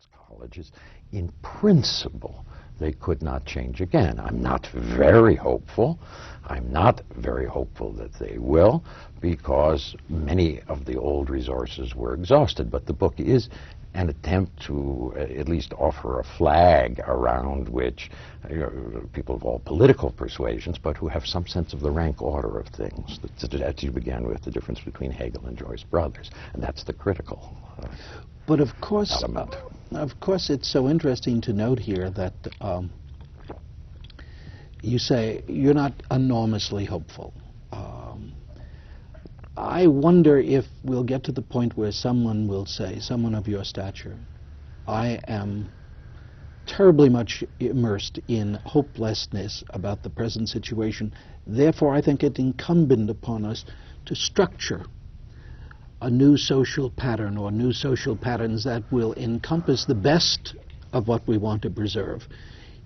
arts colleges, in principle, they could not change again. I'm not very hopeful. I'm not very hopeful that they will, because many of the old resources were exhausted. But the book is an attempt to at least offer a flag around which people of all political persuasions, but who have some sense of the rank order of things. That you began with, the difference between Hegel and Joyce Brothers, and that's the critical but of course, element. Of course, it's so interesting to note here that you say you're not enormously hopeful. I wonder if we'll get to the point where someone will say, someone of your stature, I am terribly much immersed in hopelessness about the present situation. Therefore, I think it incumbent upon us to structure a new social pattern or new social patterns that will encompass the best of what we want to preserve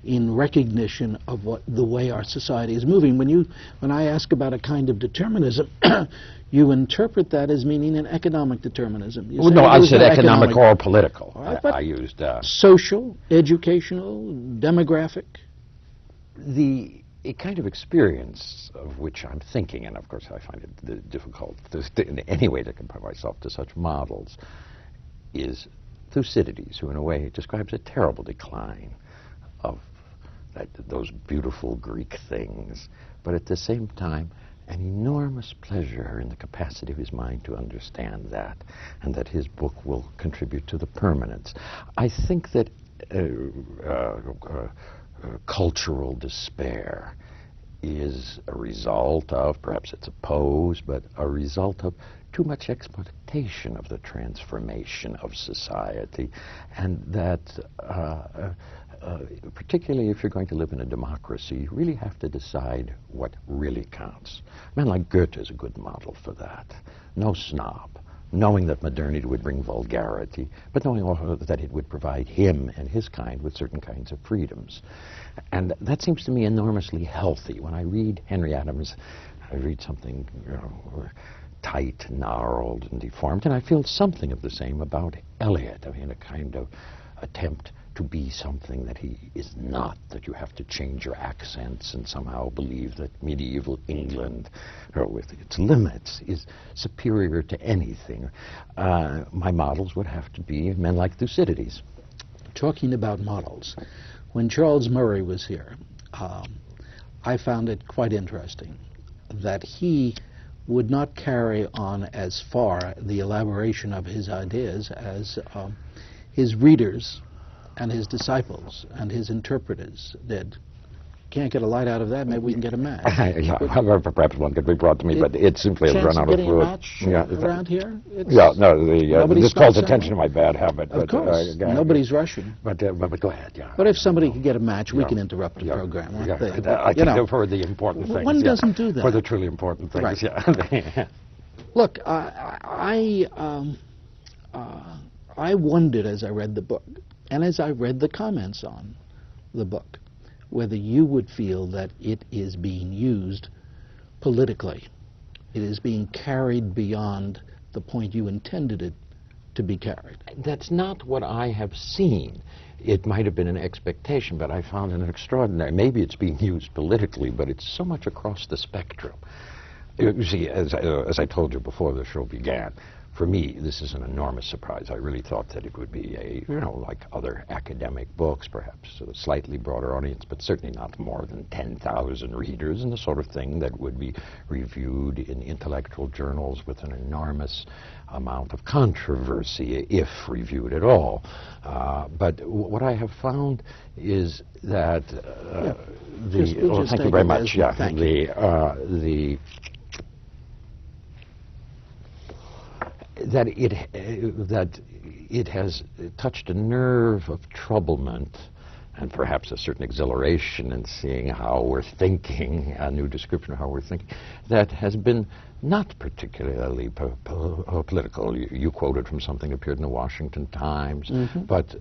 in recognition of the way our society is moving. When I ask about a kind of determinism, you interpret that as meaning an economic determinism. Well, no, I said economic or political. Right, I used social, educational, demographic. The kind of experience of which I'm thinking, and of course I find it difficult in any way to compare myself to such models, is Thucydides, who in a way describes a terrible decline of those beautiful Greek things, but at the same time an enormous pleasure in the capacity of his mind to understand that, and that his book will contribute to the permanence. I think that cultural despair is a result of, perhaps it's a pose, but a result of too much exploitation of the transformation of society, and that particularly if you're going to live in a democracy, you really have to decide what really counts. A man like Goethe is a good model for that. No snob, knowing that modernity would bring vulgarity, but knowing also that it would provide him and his kind with certain kinds of freedoms. And that seems to me enormously healthy. When I read Henry Adams, I read something, tight, gnarled, and deformed, and I feel something of the same about Eliot. I mean, a kind of attempt to be something that he is not, that you have to change your accents and somehow believe that medieval England, with its limits, is superior to anything. My models would have to be men like Thucydides. Talking about models, when Charles Murray was here, I found it quite interesting that he would not carry on as far the elaboration of his ideas as his readers and his disciples and his interpreters did. Can't get a light out of that, maybe we can get a match. Perhaps one could be brought to me, but it simply has run out of fluid. A match around here? This calls attention to my bad habit. Of course, nobody's rushing. But go ahead, yeah. But if somebody could get a match, we can interrupt the program. I think for the important things. One doesn't do that. For the truly important things, right. Yeah. Look, I wondered as I read the book, and as I read the comments on the book, whether you would feel that it is being used politically. It is being carried beyond the point you intended it to be carried. That's not what I have seen. It might have been an expectation, but I found it extraordinary. Maybe it's being used politically, but it's so much across the spectrum. You see, as I told you before the show began, for me, this is an enormous surprise. I really thought that it would be like other academic books, perhaps a slightly broader audience, but certainly not more than 10,000 readers, and the sort of thing that would be reviewed in intellectual journals with an enormous amount of controversy, if reviewed at all. But what I have found is that thank you very much. Yeah, that it has touched a nerve of troublement and perhaps a certain exhilaration in seeing how we're thinking, a new description of how we're thinking, that has been not particularly political. You quoted from something that appeared in the Washington Times, but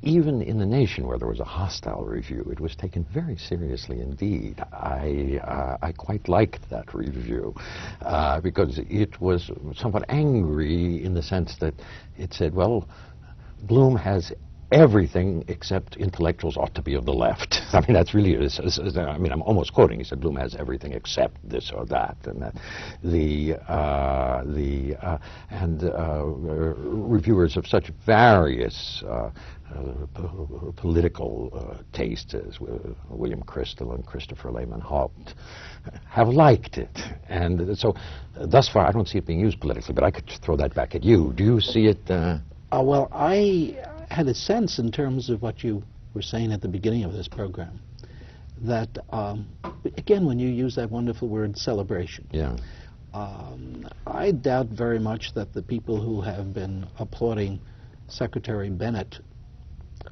even in the Nation, where there was a hostile review, it was taken very seriously indeed. I quite liked that review because it was somewhat angry in the sense that it said, well, Bloom has everything except intellectuals ought to be of the left. I mean, that's really, I mean, I'm almost quoting. He said Bloom has everything except this or that, and that reviewers of such various political tastes as William Crystal and Christopher Lehman Haupt have liked it. And so thus far I don't see it being used politically, but I could throw that back at you. Do you see it? Well, I had a sense in terms of what you were saying at the beginning of this program that, again, when you use that wonderful word celebration, Yeah. I doubt very much that the people who have been applauding Secretary Bennett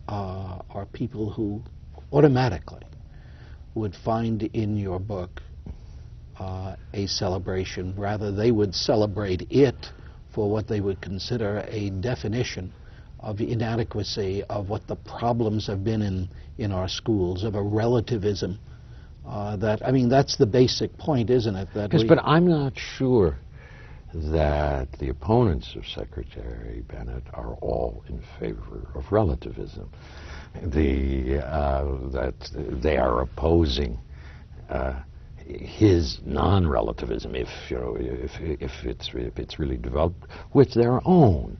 are people who automatically would find in your book a celebration. Rather, they would celebrate it for what they would consider a definition of the inadequacy of what the problems have been in our schools, of a relativism. I mean, that's the basic point, isn't it? Yes, but I'm not sure that the opponents of Secretary Bennett are all in favor of relativism. That they are opposing his non-relativism, if it's really developed, with their own.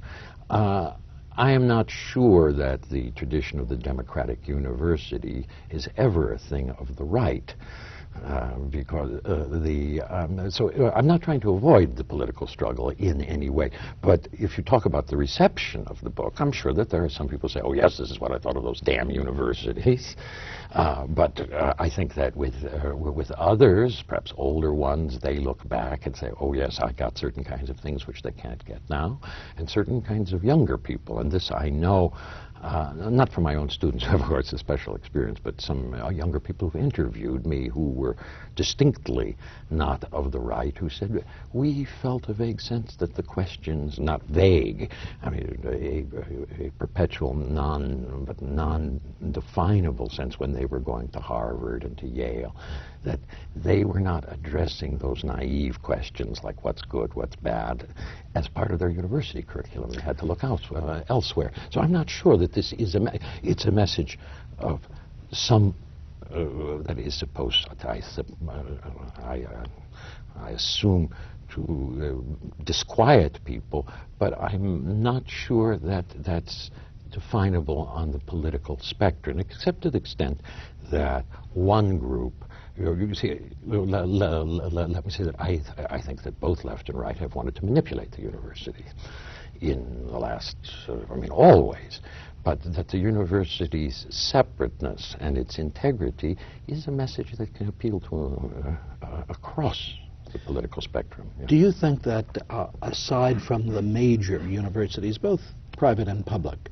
I am not sure that the tradition of the democratic university is ever a thing of the right. Because so I'm not trying to avoid the political struggle in any way, but if you talk about the reception of the book, I'm sure that there are some people who say, oh yes, this is what I thought of those damn universities. But I think that with others, perhaps older ones, they look back and say, oh yes, I got certain kinds of things which they can't get now, and certain kinds of younger people, and this I know. Not from my own students, of course, a special experience, but some younger people who interviewed me who were distinctly not of the right, who said, we felt a vague sense that the questions, not vague, I mean, a perpetual non-definable sense when they were going to Harvard and to Yale, that they were not addressing those naive questions like what's good, what's bad, as part of their university curriculum. They had to look elsewhere. So I'm not sure that this is it's a message of some that is supposed to, I assume, to disquiet people, but I'm not sure that that's definable on the political spectrum, except to the extent that one group, you see, let me say that I think that both left and right have wanted to manipulate the university in the last, I mean, always. But that the university's separateness and its integrity is a message that can appeal to across the political spectrum. Yeah. Do you think that aside from the major universities, both private and public,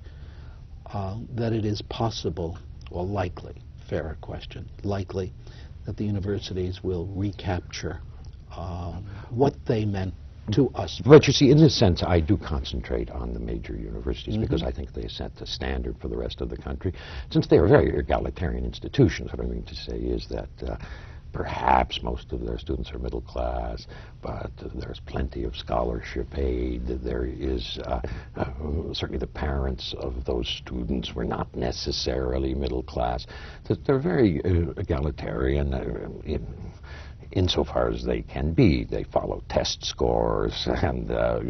that it is possible, or likely, fairer question, likely that the universities will recapture what they meant to us? But you see, in this sense, I do concentrate on the major universities because I think they set the standard for the rest of the country, since they are very egalitarian institutions. What I mean to say is that perhaps most of their students are middle class, but there's plenty of scholarship aid. There is certainly the parents of those students were not necessarily middle class. They're very egalitarian insofar as they can be. They follow test scores, and a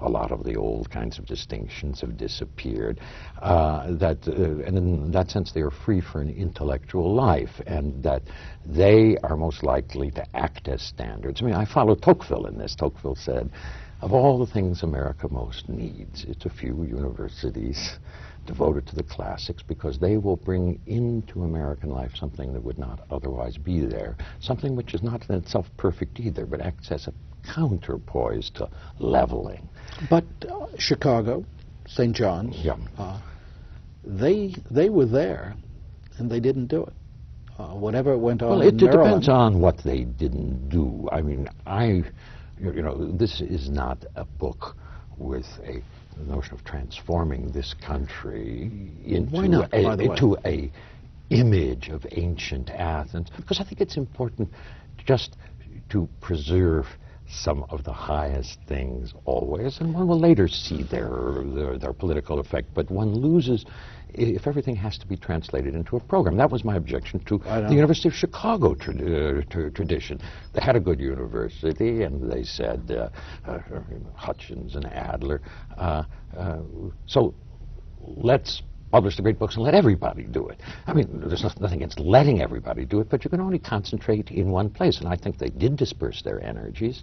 lot of the old kinds of distinctions have disappeared. And in that sense, they are free for an intellectual life, and that they are most likely to act as standards. I mean, I follow Tocqueville in this. Tocqueville said, of all the things America most needs, it's a few universities devoted to the classics, because they will bring into American life something that would not otherwise be there, something which is not in itself perfect either, but acts as a counterpoise to leveling. But Chicago, St. John's, they were there, and they didn't do it. Whatever went on in Maryland, depends on what they didn't do. I mean, this is not a book with the notion of transforming this country into a image of ancient Athens, because I think it's important just to preserve some of the highest things always, and one will later see their political effect, but one loses if everything has to be translated into a program. That was my objection to the University of Chicago tradition. They had a good university, and they said Hutchins and Adler, so let's publish the great books and let everybody do it. I mean, there's nothing against letting everybody do it, but you can only concentrate in one place, and I think they did disperse their energies.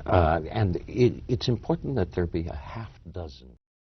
And it's important that there be a half dozen